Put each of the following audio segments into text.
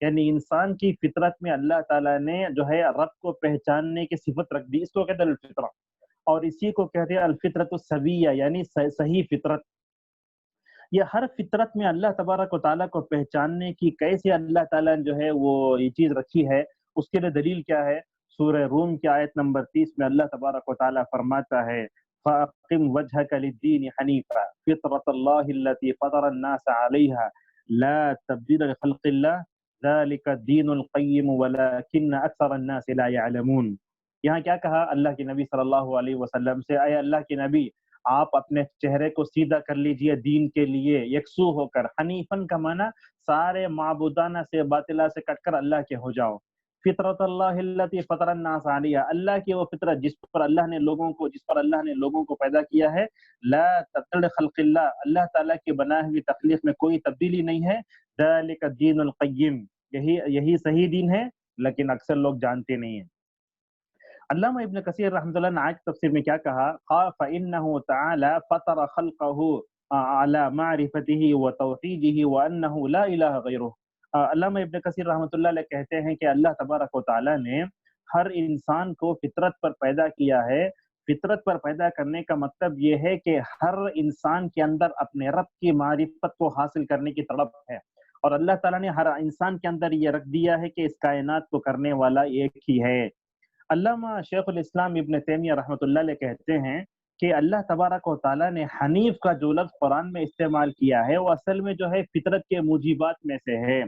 یعنی انسان کی فطرت میں اللہ تعالیٰ نے جو ہے رب کو پہچاننے کی صفت رکھ دی، اس کو کہتے ہیں الفطرہ، اور اسی کو کہتے ہیں الفطرت السویہ، یعنی صحیح فطرت۔ یہ ہر فطرت میں اللہ تبارک و تعالیٰ کو پہچاننے کی کیسے اللہ تعالیٰ نے جو ہے وہ یہ چیز رکھی ہے، اس کے لیے دلیل کیا ہے؟ سورہ روم کی آیت نمبر 30 میں اللہ تبارک و تعالیٰ فرماتا ہے فَأَقِمْ وَجْهَكَ لِلدِّينِ حَنِيفًا فِطْرَةَ اللَّهِ الَّتِي فَطَرَ النَّاسَ عَلَيْهَا لَا تَبْدِيلَ لِخَلْقِ اللَّهِ ذَلِكَ الدِّينُ الْقَيِّمُ وَلَكِنَّ أَكْثَرَ النَّاسِ لَا يَعْلَمُونَ۔ یہاں کیا کہا اللہ کے نبی صلی اللہ علیہ وسلم سے، اے اللہ کے نبی آپ اپنے چہرے کو سیدھا کر لیجئے دین کے لیے یکسو ہو کر، حنیفن کا معنی سارے معبودانہ سے باطلہ سے کٹ کر اللہ کے ہو جاؤ۔ فطرت اللہ التی فطر الناس علیہ، اللہ کی وہ فطرت جس پر اللہ نے لوگوں کو پیدا کیا ہے، لا تبدیل خلق اللہ، اللہ تعالیٰ کی بنائی ہوئی تخلیق میں کوئی تبدیلی نہیں ہے، ذالک الدین القیم، یہی صحیح دین ہے، لیکن اکثر لوگ جانتے نہیں ہیں۔ علامہ ابن کثیر رحمۃ اللہ نے آیت تفسیر میں کیا کہا؟ فَإِنَّهُ تَعَالَى فَطَرَ خَلْقَهُ عَلَى مَعْرِفَتِهِ وَتَوْحِيدِهِ وَأَنَّهُ لَا إِلَهَ غَيْرُهُ۔ علامہ ابن کثیر رحمۃ اللہ علیہ کہتے ہیں کہ اللہ تبارک و تعالیٰ نے ہر انسان کو فطرت پر پیدا کیا ہے۔ فطرت پر پیدا کرنے کا مطلب یہ ہے کہ ہر انسان کے اندر اپنے رب کی معرفت کو حاصل کرنے کی طلب ہے، اور اللہ تعالیٰ نے ہر انسان کے اندر یہ رکھ دیا ہے کہ اس کائنات کو کرنے والا ایک ہی ہے۔ علامہ شیخ الاسلام ابن تیمیہ رحمۃ اللہ علیہ کہتے ہیں کہ اللہ تبارک و تعالیٰ نے حنیف کا جو لفظ قرآن میں استعمال کیا ہے وہ اصل میں جو ہے فطرت کے موجبات میں سے ہے۔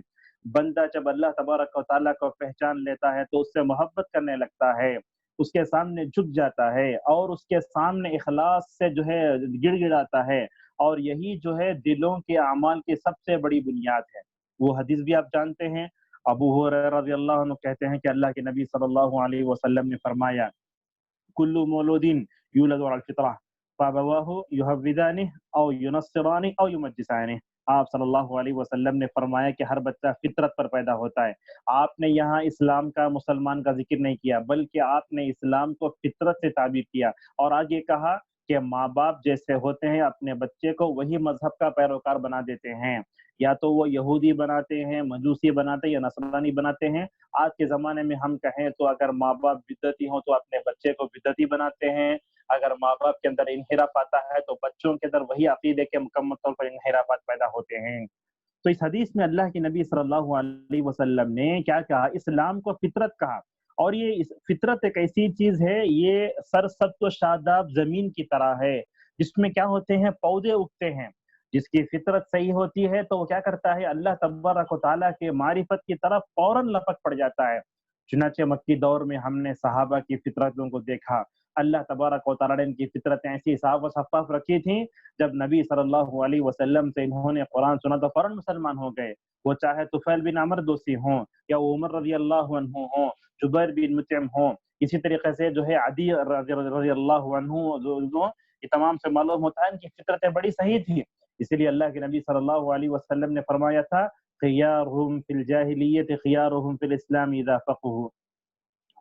بندہ جب اللہ تبارک و تعالیٰ کو پہچان لیتا ہے تو اس سے محبت کرنے لگتا ہے، اس کے سامنے جھک جاتا ہے اور اس کے سامنے اخلاص سے جو ہے گڑ گڑاتا ہے، اور یہی جو ہے دلوں کے اعمال کی سب سے بڑی بنیاد ہے۔ وہ حدیث بھی آپ جانتے ہیں، ابو ہریرہ رضی اللہ عنہ کہتے ہیں کہ اللہ کے نبی صلی اللہ علیہ وسلم نے فرمایا کل مولود یولد علی الفطرہ فابواہ یحودانہ او ینصرانہ او یمجسانہ۔ آپ صلی اللہ علیہ وسلم نے فرمایا کہ ہر بچہ فطرت پر پیدا ہوتا ہے۔ آپ نے یہاں اسلام کا، مسلمان کا ذکر نہیں کیا، بلکہ آپ نے اسلام کو فطرت سے تعبیر کیا، اور آگے کہا کہ ماں باپ جیسے ہوتے ہیں اپنے بچے کو وہی مذہب کا پیروکار بنا دیتے ہیں، یا تو وہ یہودی بناتے ہیں، مجوسی بناتے ہیں، یا نصرانی بناتے ہیں۔ آج کے زمانے میں ہم کہیں تو اگر ماں باپ بدعتی ہوں تو اپنے بچے کو بدعتی بناتے ہیں، اگر ماں باپ کے اندر انحراف آتا ہے تو بچوں کے اندر وہی عقیدے کے مکمل طور پر انحرافات پیدا ہوتے ہیں۔ تو اس حدیث میں اللہ کے نبی صلی اللہ علیہ وسلم نے کیا کہا؟ اسلام کو فطرت کہا، اور یہ فطرت ایک ایسی چیز ہے، یہ سرسبز و شاداب زمین کی طرح ہے جس میں کیا ہوتے ہیں؟ پودے اگتے ہیں۔ جس کی فطرت صحیح ہوتی ہے تو وہ کیا کرتا ہے؟ اللہ تبارک و تعالیٰ کے معرفت کی طرف فوراً لپک پڑ جاتا ہے۔ چنانچہ مکی دور میں ہم نے صحابہ کی فطرتوں کو دیکھا، اللہ تبارک و تعالیٰ نے ان کی فطرتیں ایسی صاف و شفاف رکھی تھیں، جب نبی صلی اللہ علیہ وسلم سے انہوں نے قرآن سنا تو فوراً مسلمان ہو گئے، وہ چاہے طفیل بن عمر دوسی ہوں، یا عمر رضی اللہ عنہ ہوں، جبیر بن مطعم ہوں، اسی طریقے سے جو ہے عدی رضی اللہ عنہ، یہ تمام سے معلوم ہوتا ہے ان کی فطرتیں بڑی صحیح تھی۔ اسی لیے اللہ کے نبی صلی اللہ علیہ وسلم نے فرمایا تھا خیارہم فی الجاہلیت خیارہم فی الاسلام اذا فقہوا۔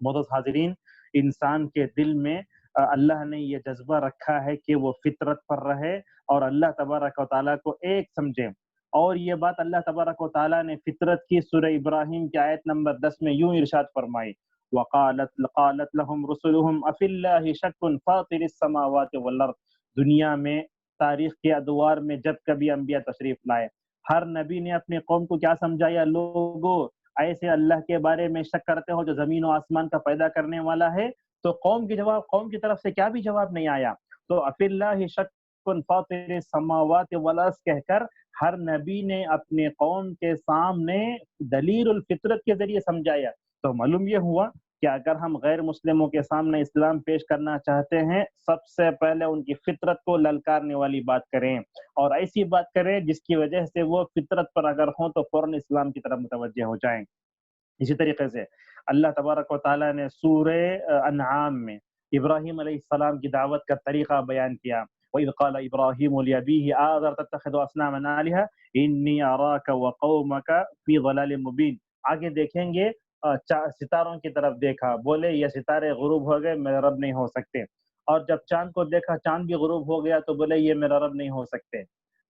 معزز حاضرین، انسان کے دل میں اللہ نے یہ جذبہ رکھا ہے کہ وہ فطرت پر رہے اور اللہ تبارک و تعالیٰ کو ایک سمجھے، اور یہ بات اللہ تبارک و تعالیٰ نے فطرت کی سورہ ابراہیم کی آیت نمبر 10 میں یوں ارشاد فرمائی قالت لهم رسلهم افی اللہ شک فاطر السماوات والارض۔ دنیا میں تاریخ کے ادوار میں جب کبھی انبیاء تشریف لائے، ہر نبی نے اپنے قوم کو کیا سمجھایا؟ لوگوں ایسے اللہ کے بارے میں شک کرتے ہو جو زمین و آسمان کا پیدا کرنے والا ہے؟ تو قوم کی طرف سے کیا بھی جواب نہیں آیا۔ تو افی اللہ شک فاطر السماوات والارض کہہ کر ہر نبی نے اپنے قوم کے سامنے دلیل الفطرت کے ذریعے سمجھایا۔ تو معلوم یہ ہوا کہ اگر ہم غیر مسلموں کے سامنے اسلام پیش کرنا چاہتے ہیں، سب سے پہلے ان کی فطرت کو للکارنے والی بات کریں، اور ایسی بات کریں جس کی وجہ سے وہ فطرت پر اگر ہوں تو فوراً اسلام کی طرف متوجہ ہو جائیں۔ اسی طریقے سے اللہ تبارک و تعالیٰ نے سورہ انعام میں ابراہیم علیہ السلام کی دعوت کا طریقہ بیان کیا۔ وَإِذْ قَالَ إِبْرَاهِيمُ لِأَبِيهِ آذَرَ تَتَّخِذُ أَصْنَامًا آلِهَةً إِنِّي أَرَاكَ وَقَوْمَكَ فِي ضَلَالٍ مُبِينٍ۔ آگے دیکھیں گے ستاروں کی طرف دیکھا، بولے یہ ستارے غروب ہو گئے، میرے رب نہیں ہو سکتے، اور جب چاند کو دیکھا چاند بھی غروب ہو گیا تو بولے یہ میرا رب نہیں ہو سکتے۔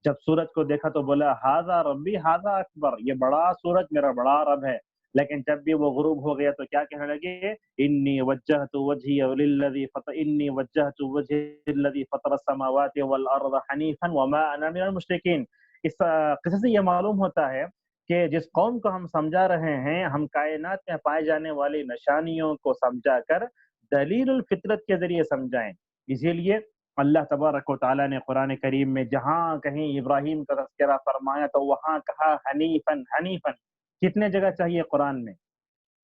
جب سورج کو دیکھا تو بولا ہاذا ربی ہاذا اکبر، یہ بڑا سورج میرا بڑا رب ہے۔ لیکن جب بھی وہ غروب ہو گیا تو کیا کہنے لگے؟ انی وجہت وجہی للذی فطر انی وجہت وجہی الذی فطر السماوات والارض حنیفا وما انا من المشرکین۔ اس قصے سے یہ معلوم ہوتا ہے کہ جس قوم کو ہم سمجھا رہے ہیں، ہم کائنات میں پائے جانے والی نشانیوں کو سمجھا کر دلیل الفطرت کے ذریعے سمجھائیں۔ اسی لیے اللہ تبارک و تعالیٰ نے قرآن کریم میں جہاں کہیں ابراہیم کا تذکرہ فرمایا تو وہاں کہا حنیفن حنیفن۔ کتنے جگہ چاہیے قرآن میں؟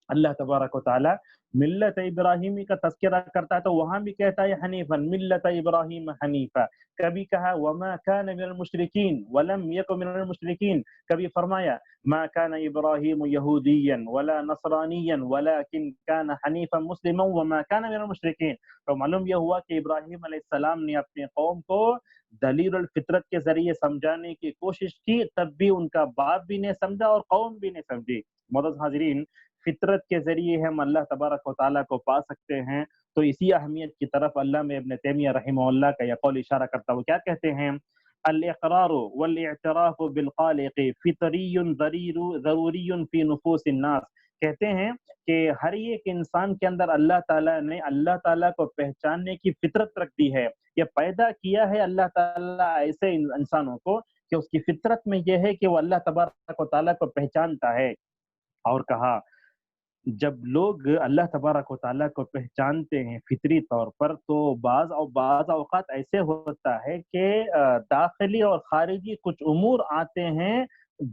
اللہ تبارک و تعالیٰ ملت ابراہیمی کا تذکرہ کرتا ہے تو وہاں بھی کہتا ہے حنیفن ملت ابراہیم حنیفا۔ کبھی کہا وما کان من المشرکین ولم یک من المشرکین، کبھی فرمایا ما کان ابراہیم یہودیا ولا نصرانیا ولکن کان حنیفا مسلما وما کان من المشرکین۔ تو معلوم یہ ہوا کہ ابراہیم علیہ السلام نے اپنے قوم کو دلیل الفطرت کے ذریعے سمجھانے کی کوشش کی، تب بھی ان کا باپ بھی نہیں سمجھا اور قوم بھی نہیں سمجھی۔ معزز حاضرین، فطرت کے ذریعے ہم اللہ تبارک و تعالیٰ کو پا سکتے ہیں، تو اسی اہمیت کی طرف علامہ ابن تیمیہ رحمہ اللہ کا یہ قول اشارہ کرتا ہے۔ وہ کیا کہتے ہیں؟ الاقرار والاعتراف بالخالق فطری ضروری فی نفوس الناس۔ کہتے ہیں کہ ہر ایک انسان کے اندر اللہ تعالیٰ نے اللہ تعالیٰ کو پہچاننے کی فطرت رکھ دی ہے۔ یہ پیدا کیا ہے اللہ تعالیٰ ایسے انسانوں کو کہ اس کی فطرت میں یہ ہے کہ وہ اللہ تبارک و تعالیٰ کو پہچانتا ہے۔ اور کہا جب لوگ اللہ تبارک و تعالیٰ کو پہچانتے ہیں فطری طور پر، تو بعض اوقات ایسے ہوتا ہے کہ داخلی اور خارجی کچھ امور آتے ہیں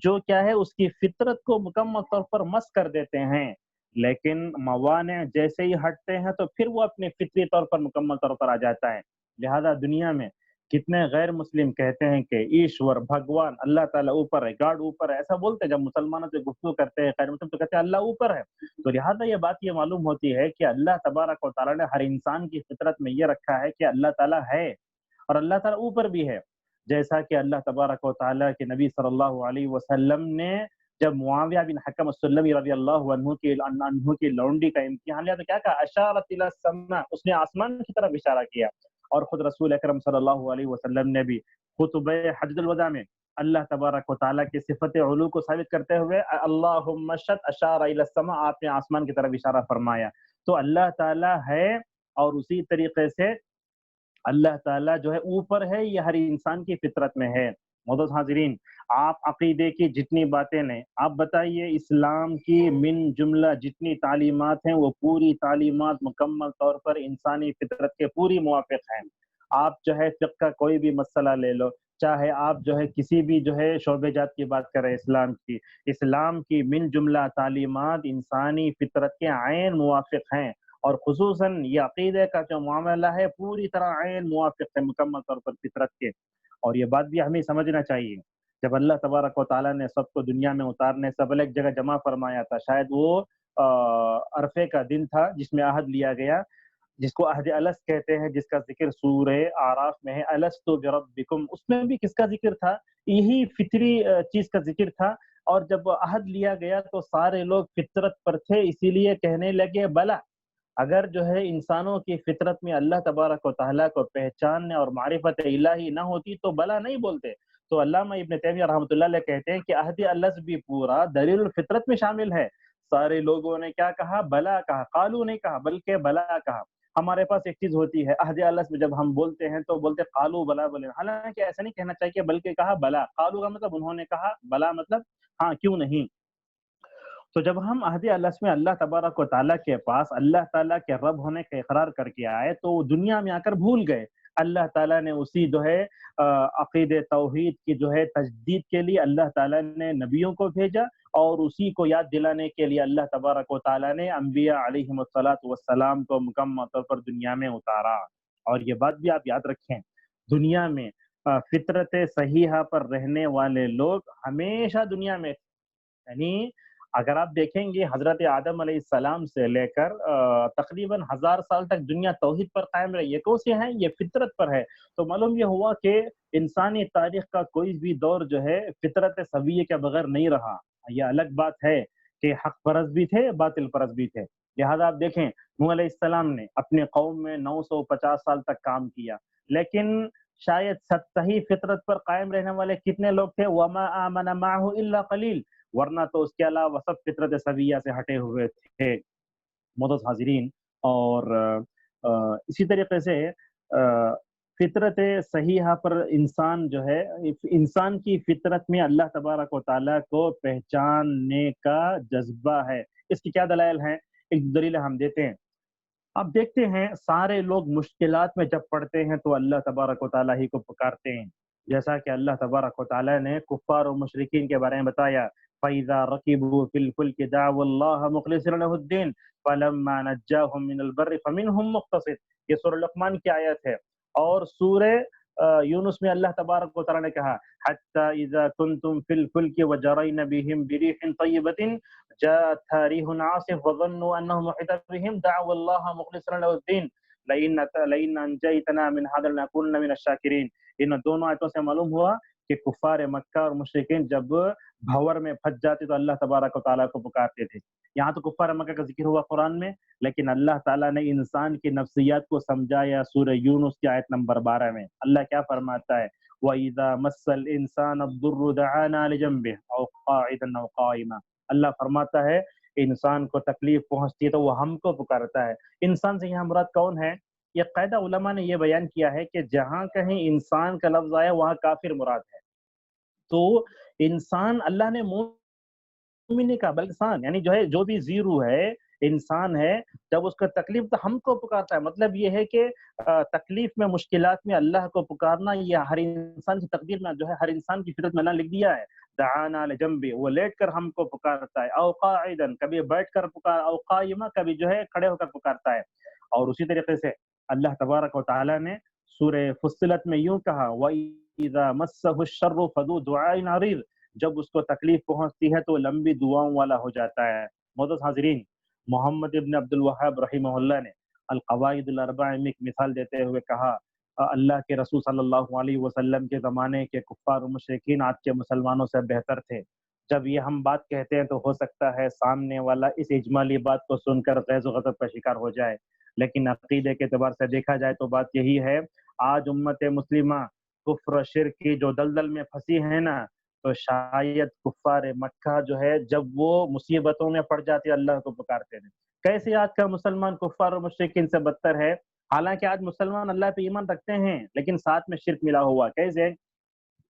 جو کیا ہے اس کی فطرت کو مکمل طور پر مس کر دیتے ہیں، لیکن موانع جیسے ہی ہٹتے ہیں تو پھر وہ اپنے فطری طور پر مکمل طور پر آ جاتا ہے۔ لہذا دنیا میں کتنے غیر مسلم کہتے ہیں کہ ایشور بھگوان اللہ تعالیٰ اوپر ہے، گاڈ اوپر ہے، ایسا بولتے ہیں۔ جب مسلمانوں سے گفتگو کرتے ہیں غیر مسلم تو کہتے ہیں اللہ اوپر ہے۔ تو لہٰذا یہ بات یہ معلوم ہوتی ہے کہ اللہ تبارک و تعالیٰ نے ہر انسان کی فطرت میں یہ رکھا ہے کہ اللہ تعالیٰ ہے اور اللہ تعالیٰ اوپر بھی ہے۔ جیسا کہ اللہ تبارک و تعالیٰ کے نبی صلی اللہ علیہ وسلم نے جب معاویہ بن حکم السلمی رضی اللہ عنہ کی لونڈی کا امتحان لیا تو کیا کہا؟ اشارت الی السماء، اس نے آسمان کی طرف اشارہ کیا۔ اور خود رسول اکرم صلی اللہ علیہ وسلم نے بھی خطبہ حجۃ الوداع میں اللہ تبارک و تعالیٰ کی صفت علو کو ثابت کرتے ہوئے اللہم اشہد اشار الی السماء، آپ نے آسمان کی طرف اشارہ فرمایا۔ تو اللہ تعالیٰ ہے اور اسی طریقے سے اللہ تعالیٰ جو ہے اوپر ہے، یہ ہر انسان کی فطرت میں ہے۔ معزز حاضرین، آپ عقیدے کی جتنی باتیں نے آپ بتائیے، اسلام کی من جملہ جتنی تعلیمات ہیں وہ پوری تعلیمات مکمل طور پر انسانی فطرت کے پوری موافق ہیں۔ آپ جو ہے فقہ کا کوئی بھی مسئلہ لے لو، چاہے آپ جو ہے کسی بھی جو ہے شعبہ جات کی بات کریں اسلام کی من جملہ تعلیمات انسانی فطرت کے عین موافق ہیں، اور خصوصاً یہ عقیدے کا جو معاملہ ہے پوری طرح عین موافق ہے مکمل طور پر فطرت کے۔ اور یہ بات بھی ہمیں سمجھنا چاہیے، جب اللہ تبارک و تعالیٰ نے سب کو دنیا میں اتارنے سے پہلے ایک جگہ جمع فرمایا تھا، شاید وہ عرفے کا دن تھا جس میں عہد لیا گیا، جس کو عہد الست کہتے ہیں، جس کا ذکر سورہ اعراف میں ہے، الست بربکم، اس میں بھی کس کا ذکر تھا؟ یہی فطری چیز کا ذکر تھا۔ اور جب عہد لیا گیا تو سارے لوگ فطرت پر تھے، اسی لیے کہنے لگے بلا۔ اگر جو ہے انسانوں کی فطرت میں اللہ تبارک و تعالیٰ کو پہچاننے اور معرفت الہی نہ ہوتی تو بلا نہیں بولتے۔ تو علامہ ابن تیمیہ رحمۃ اللہ علیہ کہتے ہیں کہ عہد الست بھی پورا دلیل الفطرت میں شامل ہے۔ سارے لوگوں نے کیا کہا؟ بلا کہا، قالو نہیں کہا بلکہ بلا کہا۔ ہمارے پاس ایک چیز ہوتی ہے عہد الست میں جب ہم بولتے ہیں تو بولتے قالو بلا بولے، حالانکہ ایسا نہیں کہنا چاہیے بلکہ کہا بلا۔ قالو کا مطلب انہوں نے کہا، بلا مطلب ہاں کیوں نہیں۔ تو جب ہم عہد الست میں اللہ تبارک و تعالیٰ کے پاس اللہ تعالیٰ کے رب ہونے کا اقرار کر کے آئے تو وہ دنیا میں آ کر بھول گئے۔ اللہ تعالیٰ نے اسی جو ہے عقید توحید کی جو ہے تجدید کے لیے اللہ تعالیٰ نے نبیوں کو بھیجا، اور اسی کو یاد دلانے کے لیے اللہ تبارک و تعالیٰ نے انبیاء علیہم الصلاۃ والسلام کو مکمل طور پر دنیا میں اتارا۔ اور یہ بات بھی آپ یاد رکھیں، دنیا میں فطرت صحیحہ پر رہنے والے لوگ ہمیشہ دنیا میں، یعنی اگر آپ دیکھیں گے حضرت آدم علیہ السلام سے لے کر تقریباً 1000 سال تک دنیا توحید پر قائم رہی ہے، کون ہیں؟ یہ فطرت پر ہے۔ تو معلوم یہ ہوا کہ انسانی تاریخ کا کوئی بھی دور جو ہے فطرت سویہ کے بغیر نہیں رہا۔ یہ الگ بات ہے کہ حق پرست بھی تھے، باطل پرست بھی تھے۔ لہذا آپ دیکھیں نوح علیہ السلام نے اپنے قوم میں 950 سال تک کام کیا، لیکن شاید صحیح فطرت پر قائم رہنے والے کتنے لوگ تھے؟ وما آمن معه الا قلیل، ورنہ تو اس کے علاوہ سب فطرت سویہ سے ہٹے ہوئے تھے۔ معزز حاضرین، اور اسی طریقے سے فطرت صحیحہ پر انسان جو ہے، انسان کی فطرت میں اللہ تبارک و تعالیٰ کو پہچاننے کا جذبہ ہے۔ اس کی کیا دلائل ہیں؟ ایک دلیل ہم دیتے ہیں۔ اب دیکھتے ہیں سارے لوگ مشکلات میں جب پڑتے ہیں تو اللہ تبارک و تعالیٰ ہی کو پکارتے ہیں، جیسا کہ اللہ تبارک و تعالیٰ نے کفار و مشرکین کے بارے میں بتایا، فَإِذَا رَكِبُوا فِي الْفُلْكِ دَعْوُوا اللَّهَ مُخْلِصِينَ لَهُ الدِّينَ فَلَمَّا نَجَّاهُم مِّنَ الْبَرِّ فَمِنْهُم مُّقْتَصِدٌ۔ یہ سورہ لقمان کی آیت ہے۔ اور سورہ یونس میں اللہ تبارک و تعالیٰ نے کہا، حَتَّى إِذَا كُنتُمْ فِي الْفُلْكِ وَجَرَيْنَ بِهِمْ بِرِيحٍ طَيِّبَةٍ جاءتها ريح عاصف وظنوا انهم محيط بهم دعوا الله مخلصين له الدين لئن انجيتنا من هذا لنكونن من الشاكرين۔ ان دونوں آیتوں سے معلوم ہوا کہ کفار مکہ اور مشرکین جب بھور میں پھنس جاتے تو اللہ تبارک و تعالیٰ کو پکارتے تھے۔ یہاں تو کفار مکہ کا ذکر ہوا قرآن میں، لیکن اللہ تعالیٰ نے انسان کی نفسیات کو سمجھایا سورہ یونس کی آیت نمبر 12 میں۔ اللہ کیا فرماتا ہے؟ وَإِذَا مَسَّ الْإِنسَانَ الضُّرُّ دَعَانَا لِجَنبِهِ أَوْ قَاعِدًا أَوْ قَائِمًا۔ اللہ فرماتا ہے انسان کو تکلیف پہنچتی ہے تو وہ ہم کو پکارتا ہے۔ انسان سے یہاں مراد کون ہے؟ یہ قاعدہ علماء نے یہ بیان کیا ہے کہ جہاں کہیں انسان کا لفظ آیا وہاں کافر مراد ہے۔ تو انسان اللہ نے مومن نہیں کہا، بلکہ انسان یعنی جو ہے، جو بھی زیرو ہے، انسان ہے، جب اس کا تکلیف تو ہم کو پکارتا ہے۔ مطلب یہ ہے کہ تکلیف میں، مشکلات میں اللہ کو پکارنا یہ ہر انسان کی تقدیر میں جو ہے، ہر انسان کی فطرت میں اللہ لکھ دیا ہے۔ دعانا لجنبی، وہ لیٹ کر ہم کو پکارتا ہے، او قاعدا، کبھی بیٹھ کر پکار، او قائما، کبھی جو ہے کھڑے ہو کر پکارتا ہے۔ اور اسی طریقے سے اللہ تبارک و تعالیٰ نے سورہ فصلت میں یوں کہا، وَإِذَا مَسَّهُ الشَّرُّ فَذُو دُعَاءٍ عَرِيضٍ، جب اس کو تکلیف پہنچتی ہے تو لمبی دعاؤں والا ہو جاتا ہے۔ معزز حاضرین، محمد ابن عبد الوہاب رحمہ اللہ نے القواعد الاربع میں ایک مثال دیتے ہوئے کہا، اللہ کے رسول صلی اللہ علیہ وسلم کے زمانے کے کفار و مشرکین آج کے مسلمانوں سے بہتر تھے۔ جب یہ ہم بات کہتے ہیں تو ہو سکتا ہے سامنے والا اس اجمالی بات کو سن کر غیظ و غضب کا شکار ہو جائے، لیکن عقیدے کے اعتبار سے دیکھا جائے تو بات یہی ہے، آج امت مسلمہ کفر و شرک کی جو دلدل میں پھنسی ہے نا، تو شاید کفار مکہ جو ہے جب وہ مصیبتوں میں پڑ جاتے اللہ کو پکارتے تھے۔ کیسے آج کا مسلمان کفار و مشرکین سے بدتر ہے؟ حالانکہ آج مسلمان اللہ پہ ایمان رکھتے ہیں لیکن ساتھ میں شرک ملا ہوا۔ کیسے؟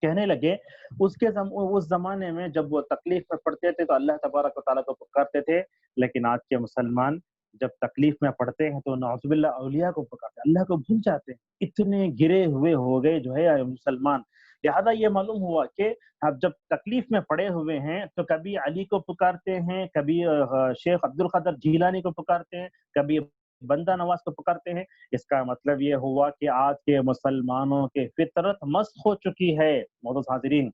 کہنے لگے اس زمانے میں جب وہ تکلیف میں پڑتے تھے تو اللہ تبارک و تعالیٰ کو پکارتے تھے، لیکن آج کے مسلمان جب تکلیف میں پڑتے ہیں تو نعوذ باللہ اولیاء کو پکارتے ہیں، اللہ کو بھول جاتے ہیں۔ اتنے گرے ہوئے ہو گئے جو ہے مسلمان۔ لہذا یہ معلوم ہوا کہ اب جب تکلیف میں پڑے ہوئے ہیں تو کبھی علی کو پکارتے ہیں، کبھی شیخ عبد القادر جیلانی کو پکارتے ہیں، کبھی بندہ نواز کو پکارتے ہیں۔ اس کا مطلب یہ ہوا کہ آج کے مسلمانوں کے فطرت مسخ ہو چکی ہے۔ معزز حاضرین،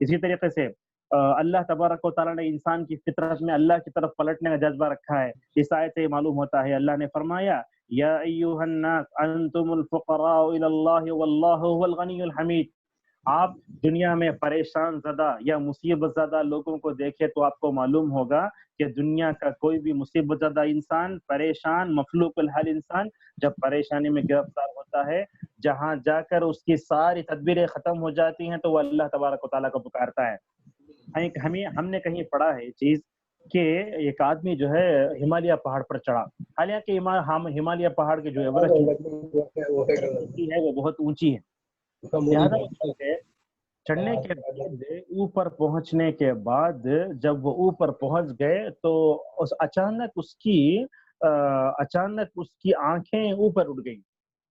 اسی طریقے سے اللہ تبارک و تعالیٰ نے انسان کی فطرت میں اللہ کی طرف پلٹنے کا جذبہ رکھا ہے۔ اس آیت سے معلوم ہوتا ہے، اللہ نے فرمایا، یا ایھا الناس انتم الفقراء الی اللہ واللہ هو الغنی الحمید۔ آپ دنیا میں پریشان زدہ یا مصیبت زدہ لوگوں کو دیکھیں تو آپ کو معلوم ہوگا کہ دنیا کا کوئی بھی مصیبت زدہ انسان، پریشان مخلوق الحال انسان جب پریشانی میں گرفتار ہوتا ہے، جہاں جا کر اس کی ساری تدبیریں ختم ہو جاتی ہیں تو وہ اللہ تبارک و تعالیٰ کو پکارتا ہے۔ ہم نے کہیں پڑھا ہے یہ چیز کہ ایک آدمی جو ہے ہمالیہ پہاڑ پر چڑھا، حالانکہ ہمالیہ پہاڑ کے جو ایوریسٹ ہے وہ بہت اونچی ہے، لہٰذا چڑھنے کے بعد، اوپر پہنچنے کے بعد جب وہ اوپر پہنچ گئے تو اچانک اس کی آنکھیں اوپر اٹھ گئیں۔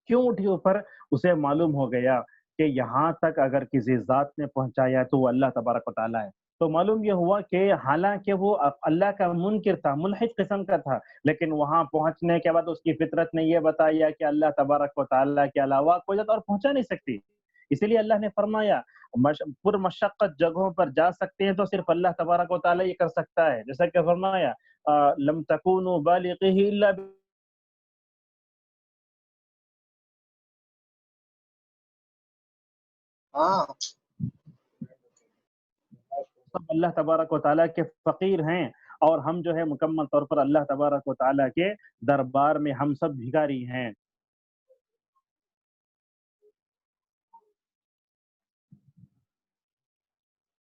کیوں اٹھی اوپر؟ اسے معلوم ہو گیا کہ یہاں تک اگر کسی ذات نے پہنچایا تو وہ اللہ تبارک و تعالیٰ ہے۔ تو معلوم یہ ہوا کہ حالانکہ وہ اللہ کا منکر تھا، ملحد قسم کا تھا، لیکن وہاں پہنچنے کے بعد اس کی فطرت نے یہ بتایا کہ اللہ تبارک و تعالیٰ کے علاوہ کوئی ذات اور پہنچا نہیں سکتی۔ اسی لیے اللہ نے فرمایا پر مشقت جگہوں پر جا سکتے ہیں تو صرف اللہ تبارک و تعالیٰ یہ کر سکتا ہے، جیسا کہ فرمایا لم تکونوا بالغیہ الا سب اللہ تبارک و تعالیٰ کے فقیر ہیں، اور ہم جو ہے مکمل طور پر اللہ تبارک و تعالیٰ کے دربار میں ہم سب بھکاری ہیں۔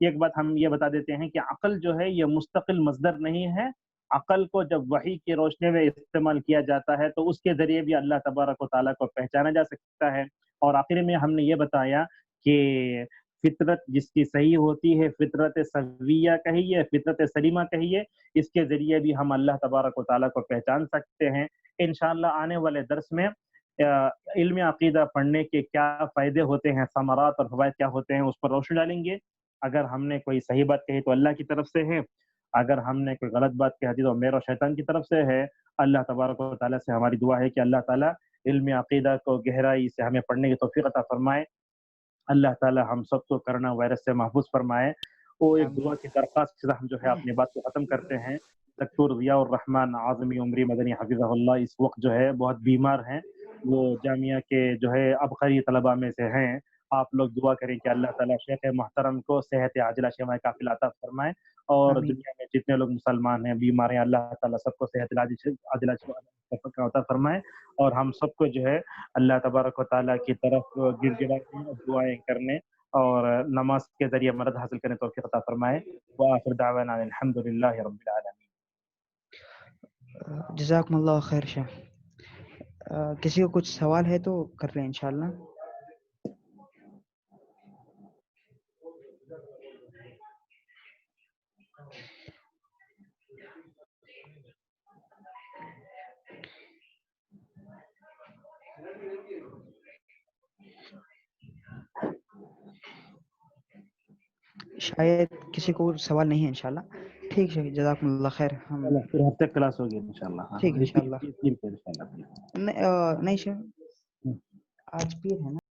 ایک بات ہم یہ بتا دیتے ہیں کہ عقل جو ہے یہ مستقل مصدر نہیں ہے. عقل کو جب وحی کی روشنی میں استعمال کیا جاتا ہے تو اس کے ذریعے بھی اللہ تبارک و تعالیٰ کو پہچانا جا سکتا ہے. اور آخر میں ہم نے یہ بتایا کہ فطرت جس کی صحیح ہوتی ہے، فطرت سویہ کہیے، فطرت سلیمہ کہیے، اس کے ذریعے بھی ہم اللہ تبارک و تعالیٰ کو پہچان سکتے ہیں. انشاءاللہ آنے والے درس میں علم عقیدہ پڑھنے کے کیا فائدے ہوتے ہیں، ثمرات اور فوائد کیا ہوتے ہیں، اس پر روشنی ڈالیں گے. اگر ہم نے کوئی صحیح بات کہی تو اللہ کی طرف سے ہے، اگر ہم نے کوئی غلط بات کہی تو میرا شیطان کی طرف سے ہے. اللہ تبارک و تعالیٰ سے ہماری دعا ہے کہ اللہ تعالیٰ علم عقیدہ کو گہرائی سے ہمیں پڑھنے کی توفیق عطا فرمائے. اللہ تعالیٰ ہم سب کو کرونا وائرس سے محفوظ فرمائے. وہ ایک دعا کی درخواست کے ساتھ ہم جو ہے اپنی بات کو ختم کرتے ہیں. دکتور ضیاء الرحمن اعظمی عمری مدنی حفظہ اللہ اس وقت جو ہے بہت بیمار ہیں. وہ جامعہ کے جو ہے عبقری طلباء میں سے ہیں. آپ لوگ دعا کریں کہ اللہ تعالیٰ شیخ محترم کو صحت عاجلہ شفا کافل عطا فرمائے. اور آمین. دنیا میں جتنے لوگ مسلمان ہیں بیمار ہیں، اللہ تعالیٰ سب کو صحت عاجلہ شفا عطا فرمائے. اور ہم سب کو جو ہے اللہ تبارک و تعالیٰ کی طرف گر گرانے اور دعائیں کرنے اور نماز کے ذریعے مدد حاصل کرنے توفیق عطا فرمائے. وآخر دعوانا الحمدللہ رب العالمین. جزاکم اللہ خیر شاہ. کسی کو کچھ سوال ہے تو کر لیں انشاءاللہ. شاید کسی کو سوال نہیں ہے انشاءاللہ. ٹھیک ہے، جزاکم اللہ خیر. ہم پھر ہفتے کلاس ہوگی انشاءاللہ. ہاں ٹھیک ہے انشاءاللہ. پیر پہ انشاءاللہ. نہیں شاید آج پیر ہے نا.